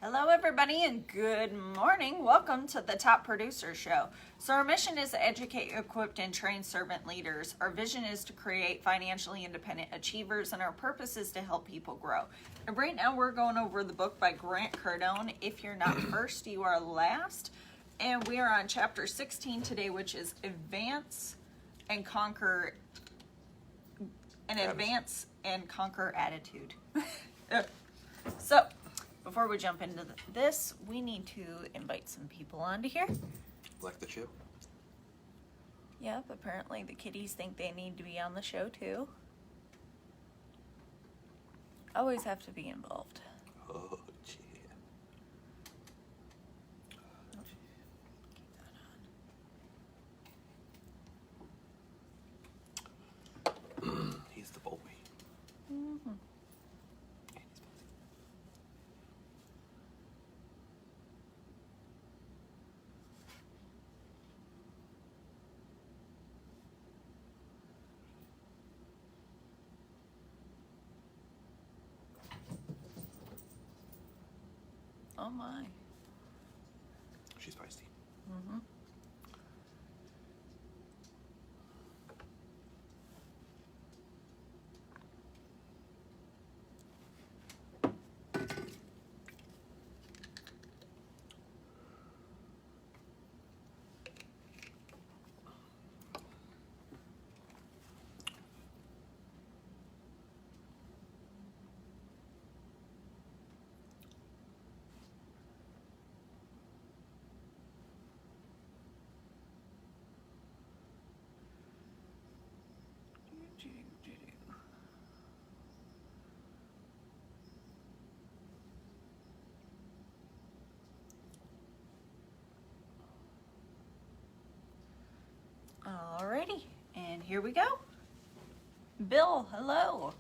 Hello, everybody, and good morning. Welcome to the Top Producer Show. So our mission is to educate, equip, and train servant leaders. Our vision is to create financially independent achievers, and our purpose is to help people grow. And right now we're going over the book by Grant Cardone, If You're Not First, You Are Last. And we are on chapter 16 today, which is Advance and Conquer Attitude. So, before we jump into this, we need to invite some people onto here. Like the show? Yep, apparently the kitties think they need to be on the show too. Always have to be involved. Oh, yeah. He's the boy. Mm-hmm. Oh my. She's feisty. Mm-hmm. Alrighty, and here we go. Bill, hello.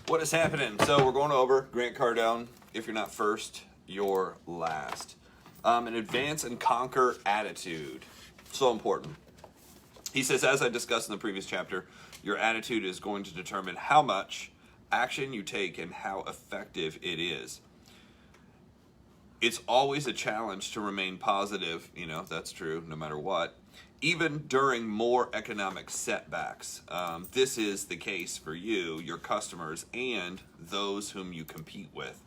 What is happening? So we're going over Grant Cardone. If you're not first, you're last. An advance and conquer attitude. So important. He says, as I discussed in the previous chapter, your attitude is going to determine how much action you take and how effective it is. It's always a challenge to remain positive, that's true, no matter what, even during more economic setbacks. This is the case for you, your customers, and those whom you compete with.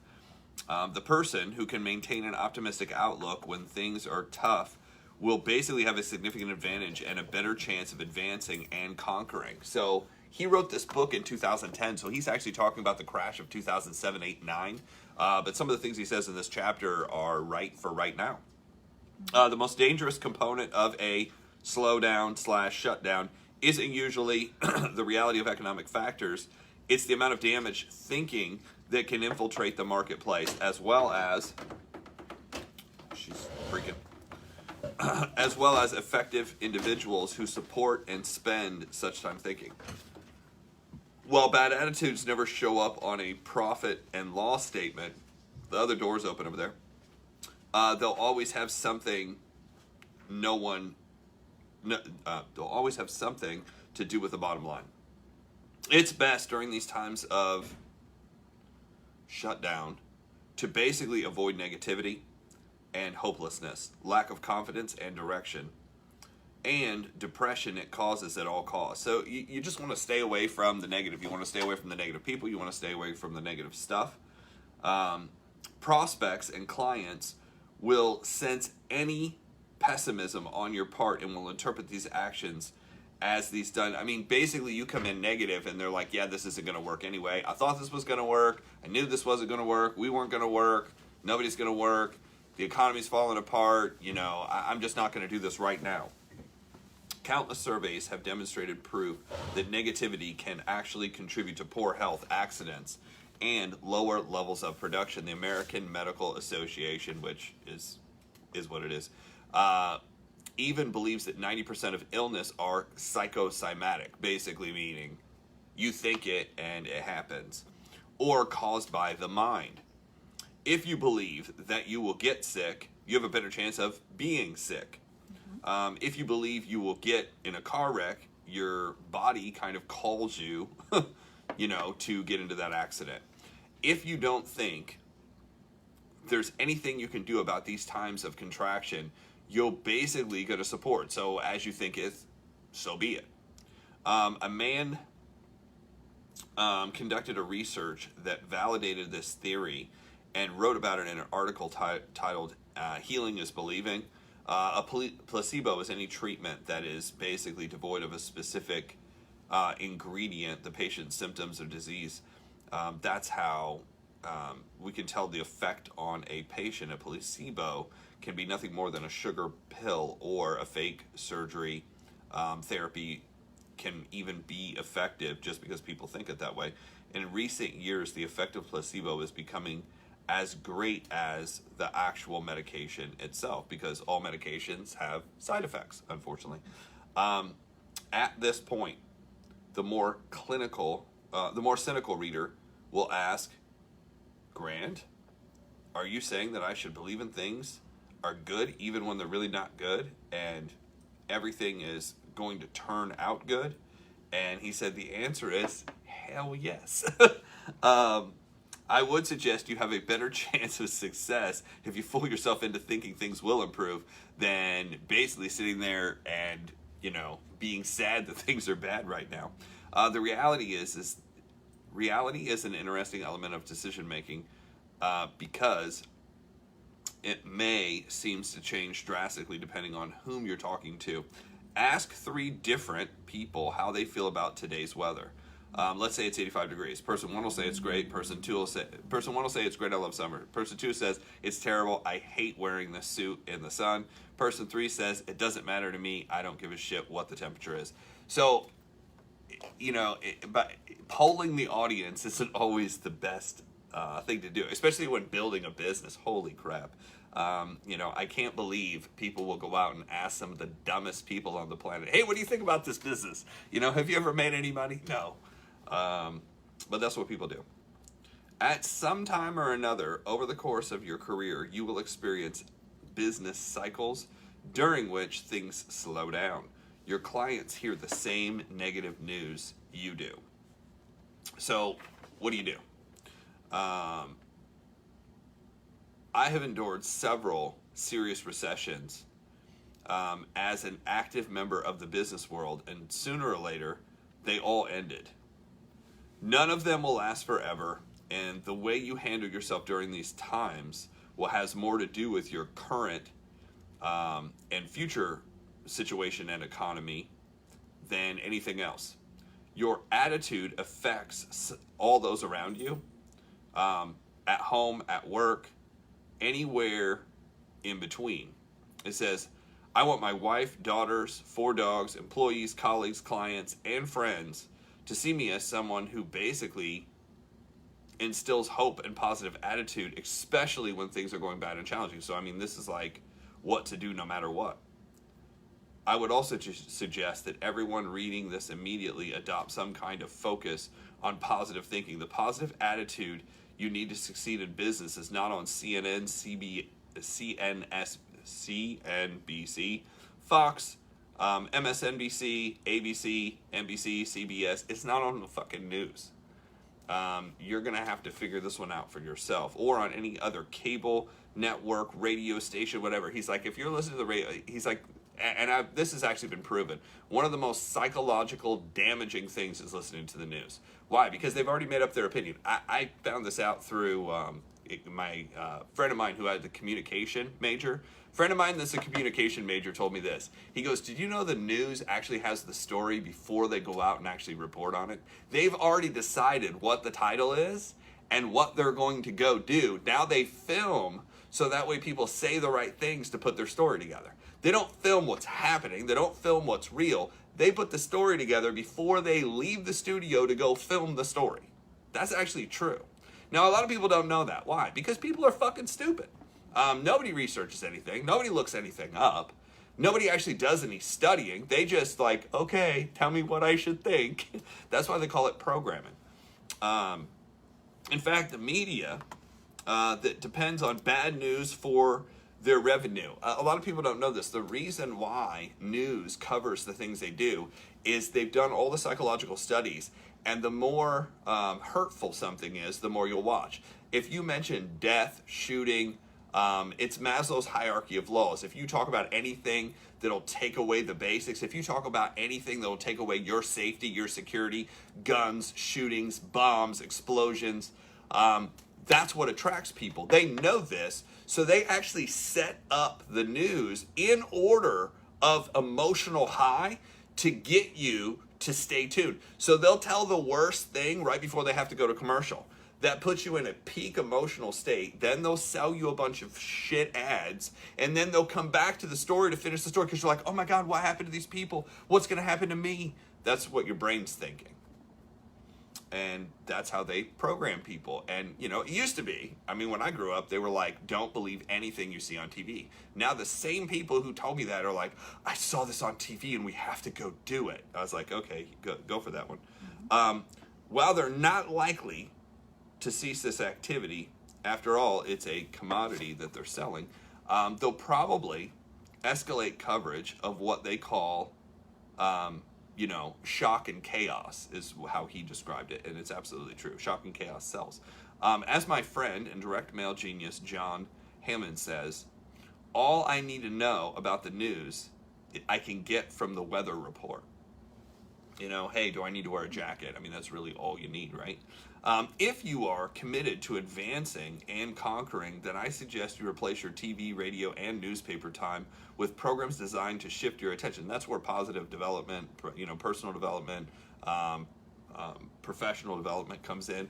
The person who can maintain an optimistic outlook when things are tough will basically have a significant advantage and a better chance of advancing and conquering. So he wrote this book in 2010, so he's actually talking about the crash of 2007, 8, 9. But some of the things he says in this chapter are right for right now. The most dangerous component of a slowdown/shutdown isn't usually the reality of economic factors. It's the amount of damage thinking that can infiltrate the marketplace, as well as effective individuals who support and spend such time thinking. While bad attitudes never show up on a profit and loss statement, the other door's open over there, they'll always have something they'll always have something to do with the bottom line. It's best during these times of shutdown to basically avoid negativity and hopelessness, lack of confidence and direction, and depression it causes at all costs. So you just want to stay away from the negative. You want to stay away from the negative people. You want to stay away from the negative stuff. Prospects and clients will sense any pessimism on your part and will interpret these actions as these done. I mean, basically you come in negative and they're like, yeah, this isn't going to work anyway. I thought this was going to work. I knew this wasn't going to work. We weren't going to work. Nobody's going to work. The economy's falling apart. I'm just not going to do this right now. Countless surveys have demonstrated proof that negativity can actually contribute to poor health, accidents, and lower levels of production. The American Medical Association, which is what it is, even believes that 90% of illness are psychosomatic, basically meaning you think it and it happens, or caused by the mind. If you believe that you will get sick, you have a better chance of being sick. If you believe you will get in a car wreck, your body kind of calls you, to get into that accident. If you don't think there's anything you can do about these times of contraction, you're basically going to support. So as you think it, so be it. A man conducted a research that validated this theory and wrote about it in an article titled Healing is Believing. Placebo is any treatment that is basically devoid of a specific ingredient, the patient's symptoms of disease. That's how we can tell the effect on a patient. A placebo can be nothing more than a sugar pill or a fake surgery. Therapy can even be effective just because people think it that way. In recent years, the effect of placebo is becoming as great as the actual medication itself, because all medications have side effects, unfortunately. At this point, the more cynical reader will ask, Grant, are you saying that I should believe in things are good even when they're really not good, and everything is going to turn out good? And he said the answer is hell yes. I would suggest you have a better chance of success if you fool yourself into thinking things will improve than basically sitting there and, being sad that things are bad right now. The reality is reality is an interesting element of decision making because it seems to change drastically depending on whom you're talking to. Ask 3 different people how they feel about today's weather. Let's say it's 85 degrees. Person 1 will say it's great. Person 1 will say it's great. I love summer. Person 2 says it's terrible. I hate wearing this suit in the sun. Person 3 says it doesn't matter to me. I don't give a shit what the temperature is. So, but polling the audience isn't always the best thing to do, especially when building a business. Holy crap. I can't believe people will go out and ask some of the dumbest people on the planet, hey, what do you think about this business? Have you ever made any money? No. But that's what people do. At some time or another, over the course of your career, you will experience business cycles during which things slow down. Your clients hear the same negative news you do. So, what do you do? I have endured several serious recessions as an active member of the business world, and sooner or later, they all ended. None of them will last forever, and the way you handle yourself during these times has more to do with your current and future situation and economy than anything else. Your attitude affects all those around you, at home, at work, anywhere in between. It says, I want my wife, daughters, 4 dogs, employees, colleagues, clients, and friends to see me as someone who basically instills hope and positive attitude, especially when things are going bad and challenging. So, this is like what to do no matter what. I would also suggest that everyone reading this immediately adopt some kind of focus on positive thinking. The positive attitude you need to succeed in business is not on CNN, CNBC, Fox, MSNBC, ABC, NBC, CBS. It's not on the fucking news. You're going to have to figure this one out for yourself, or on any other cable network, radio station, whatever. He's like, if you're listening to the radio, he's like, this has actually been proven, one of the most psychological damaging things is listening to the news. Why? Because they've already made up their opinion. I found this out through my friend of mine who had the communication major. Friend of mine that's a communication major told me this. He goes, did you know the news actually has the story before they go out and actually report on it? They've already decided what the title is and what they're going to go do. Now they film so that way people say the right things to put their story together. They don't film what's happening. They don't film what's real. They put the story together before they leave the studio to go film the story. That's actually true. Now, a lot of people don't know that. Why? Because people are fucking stupid. Nobody researches anything. Nobody looks anything up. Nobody actually does any studying. They just like, okay, tell me what I should think. That's why they call it programming. In fact, the media that depends on bad news for their revenue. A lot of people don't know this. The reason why news covers the things they do is they've done all the psychological studies, And the more hurtful something is, the more you'll watch. If you mention death, shooting, it's Maslow's hierarchy of laws. If you talk about anything that'll take away the basics, if you talk about anything that'll take away your safety, your security, guns, shootings, bombs, explosions, that's what attracts people. They know this, so they actually set up the news in order of emotional high to get you to stay tuned. So they'll tell the worst thing right before they have to go to commercial. That puts you in a peak emotional state. Then they'll sell you a bunch of shit ads, and then they'll come back to the story to finish the story because you're like, oh my God, what happened to these people? What's going to happen to me? That's what your brain's thinking. And that's how they program people. And, you know, it used to be, I mean, when I grew up, they were like, don't believe anything you see on TV. Now the same people who told me that are like, I saw this on TV and we have to go do it. I was like, okay, go for that one. While they're not likely to cease this activity, after all, it's a commodity that they're selling, they'll probably escalate coverage of what they call shock and chaos is how he described it, and it's absolutely true. Shock and chaos sells. As my friend and direct mail genius John Hammond says, all I need to know about the news I can get from the weather report. You know, hey, do I need to wear a jacket? I mean, that's really all you need, right? If you are committed to advancing and conquering, then I suggest you replace your TV, radio, and newspaper time with programs designed to shift your attention. That's where positive development, personal development, professional development comes in.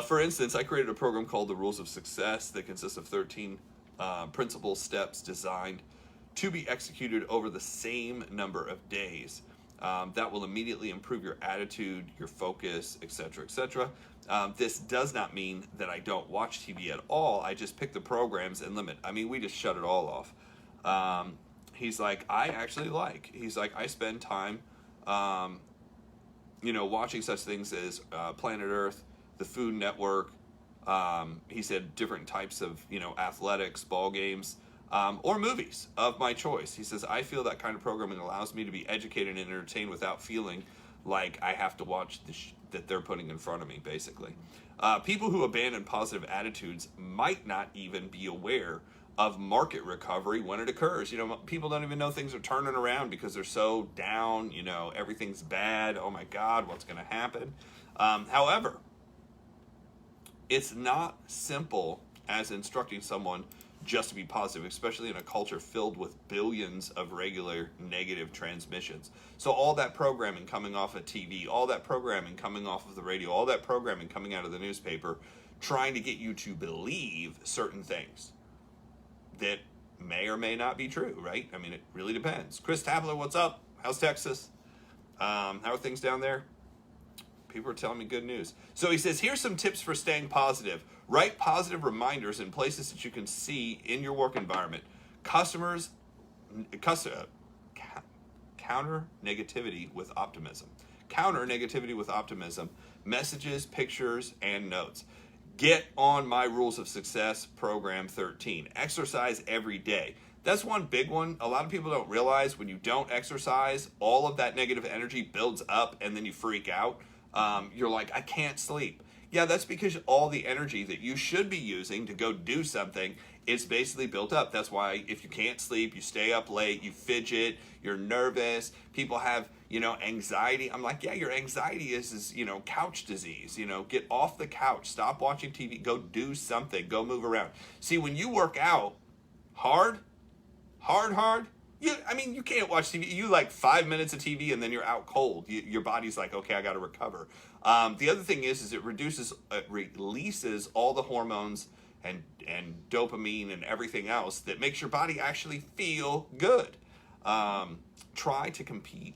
For instance, I created a program called The Rules of Success that consists of 13 principal steps designed to be executed over the same number of days. That will immediately improve your attitude, your focus, etc., etc. This does not mean that I don't watch TV at all. I just pick the programs and limit. I mean, we just shut it all off. He's like, I spend time, watching such things as Planet Earth, the Food Network. He said different types of, athletics, ball games. Or movies of my choice. He says, I feel that kind of programming allows me to be educated and entertained without feeling like I have to watch that they're putting in front of me, basically. People who abandon positive attitudes might not even be aware of market recovery when it occurs. People don't even know things are turning around because they're so down, everything's bad. Oh my God, what's going to happen? However, it's not simple as instructing someone just to be positive, especially in a culture filled with billions of regular negative transmissions. So all that programming coming off of TV, all that programming coming off of the radio, all that programming coming out of the newspaper, trying to get you to believe certain things that may or may not be true, right? I mean, it really depends. Chris Tabler, what's up? How's Texas? How are things down there? People are telling me good news. So he says, here's some tips for staying positive. Write positive reminders in places that you can see in your work environment. Counter negativity with optimism. Counter negativity with optimism. Messages, pictures, and notes. Get on my Rules of Success program 13. Exercise every day. That's one big one. A lot of people don't realize when you don't exercise, all of that negative energy builds up and then you freak out. You're like, I can't sleep. Yeah, that's because all the energy that you should be using to go do something is basically built up. That's why if you can't sleep, you stay up late, you fidget, you're nervous. People have, anxiety. I'm like, yeah, your anxiety is couch disease. Get off the couch, stop watching TV, go do something, go move around. See, when you work out hard, you can't watch TV. You like 5 minutes of TV and then you're out cold. Your body's like, okay, I got to recover. The other thing is it releases all the hormones and dopamine and everything else that makes your body actually feel good. Try to compete.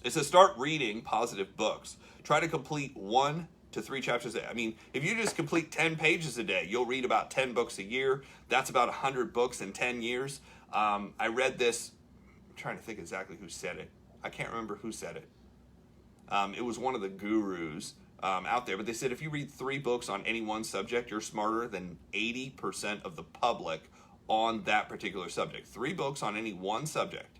It says start reading positive books. Try to complete 1 to 3 chapters a day. I mean, if you just complete 10 pages a day, you'll read about 10 books a year. That's about 100 books in 10 years. I read this, I'm trying to think exactly who said it. I can't remember who said it. It was one of the gurus out there, but they said if you read 3 books on any one subject, you're smarter than 80% of the public on that particular subject. 3 books on any one subject,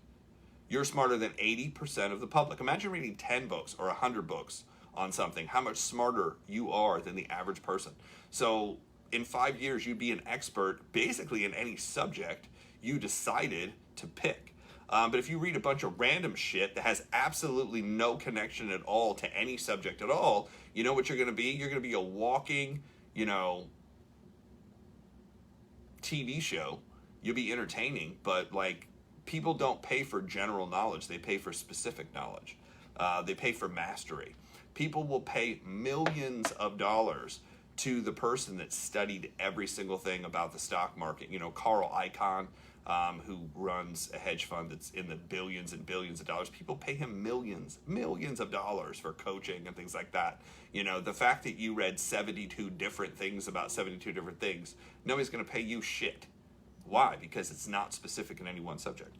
you're smarter than 80% of the public. Imagine reading 10 books or 100 books on something, how much smarter you are than the average person. So in 5 years, you'd be an expert basically in any subject you decided to pick. But if you read a bunch of random shit that has absolutely no connection at all to any subject at all, you know what you're going to be? You're going to be a walking, TV show. You'll be entertaining, but like, people don't pay for general knowledge. They pay for specific knowledge. They pay for mastery. People will pay millions of dollars to the person that studied every single thing about the stock market. Carl Icahn, who runs a hedge fund that's in the billions and billions of dollars. People pay him millions of dollars for coaching and things like that. The fact that you read 72 different things about 72 different things, nobody's going to pay you shit. Why? Because it's not specific in any one subject.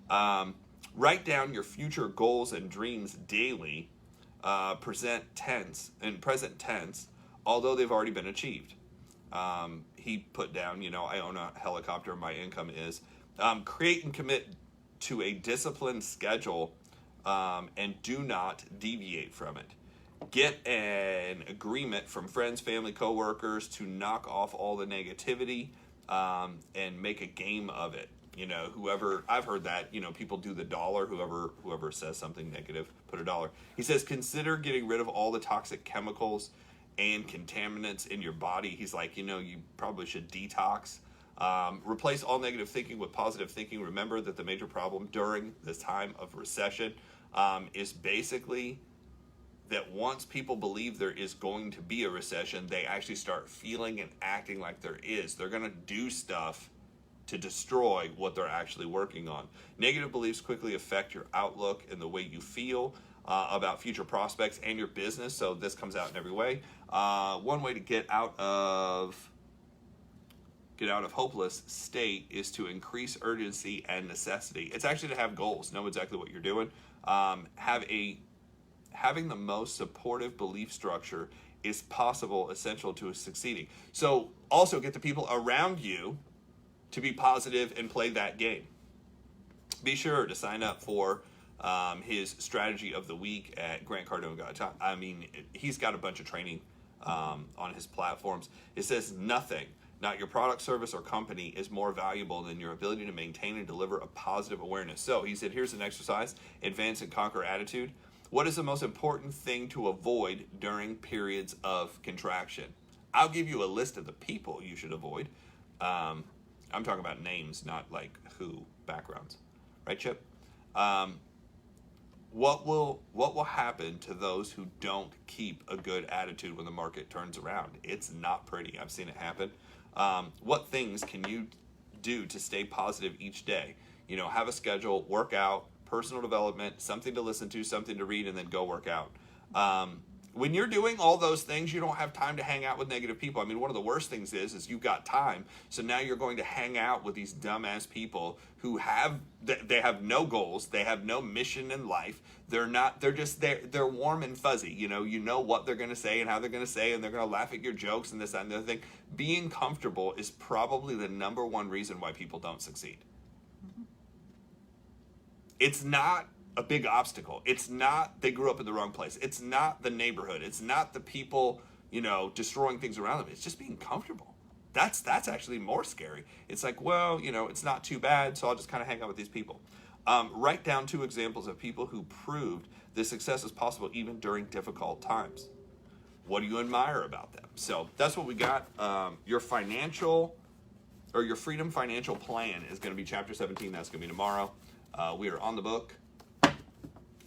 Write down your future goals and dreams daily, present tense, although they've already been achieved. He put down, I own a helicopter, my income is. Create and commit to a disciplined schedule, and do not deviate from it. Get an agreement from friends, family, coworkers to knock off all the negativity, and make a game of it. Whoever, I've heard that, people do the dollar, whoever says something negative, put a dollar. He says, consider getting rid of all the toxic chemicals and contaminants in your body. He's like, you probably should detox. Replace all negative thinking with positive thinking. Remember that the major problem during this time of recession is basically that once people believe there is going to be a recession, they actually start feeling and acting like there is. They're going to do stuff to destroy what they're actually working on. Negative beliefs quickly affect your outlook and the way you feel about future prospects and your business. So this comes out in every way. One way to get out of hopeless state is to increase urgency and necessity. It's actually to have goals, know exactly what you're doing. Having the most supportive belief structure is essential to succeeding. So also get the people around you to be positive and play that game. Be sure to sign up for his strategy of the week at Grant Cardone. He's got a bunch of training on his platforms. It says nothing, not your product, service, or company, is more valuable than your ability to maintain and deliver a positive awareness. So he said, here's an exercise, advance and conquer attitude. What is the most important thing to avoid during periods of contraction? I'll give you a list of the people you should avoid. I'm talking about names, not like who, backgrounds. Right, Chip? What will happen to those who don't keep a good attitude when the market turns around? It's not pretty. I've seen it happen. What things can you do to stay positive each day? Have a schedule, work out, personal development, something to listen to, something to read, and then go work out. When you're doing all those things, you don't have time to hang out with negative people. One of the worst things is you've got time, so now you're going to hang out with these dumbass people who have no goals, they have no mission in life. They're warm and fuzzy. You know what they're going to say and how they're going to say, and they're going to laugh at your jokes and this, that, and the other thing. Being comfortable is probably the number one reason why people don't succeed. It's not a big obstacle. It's not they grew up in the wrong place. It's not the neighborhood. It's not the people, destroying things around them. It's just being comfortable. That's actually more scary. It's like, it's not too bad, so I'll just kind of hang out with these people. Write down 2 examples of people who proved that success is possible even during difficult times. What do you admire about them? So that's what we got. Your freedom financial plan is going to be chapter 17. That's going to be tomorrow. We are on the book.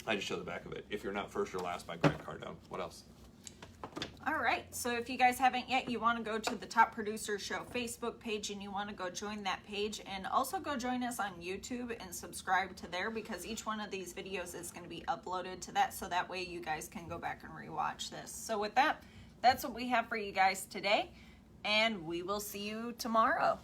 I just showed the back of it. If you're not first or last by Grant Cardone. What else? All right. So if you guys haven't yet, you want to go to the Top Producer Show Facebook page and you want to go join that page, and also go join us on YouTube and subscribe to there, because each one of these videos is going to be uploaded to that, so that way you guys can go back and rewatch this. So with that, that's what we have for you guys today, and we will see you tomorrow.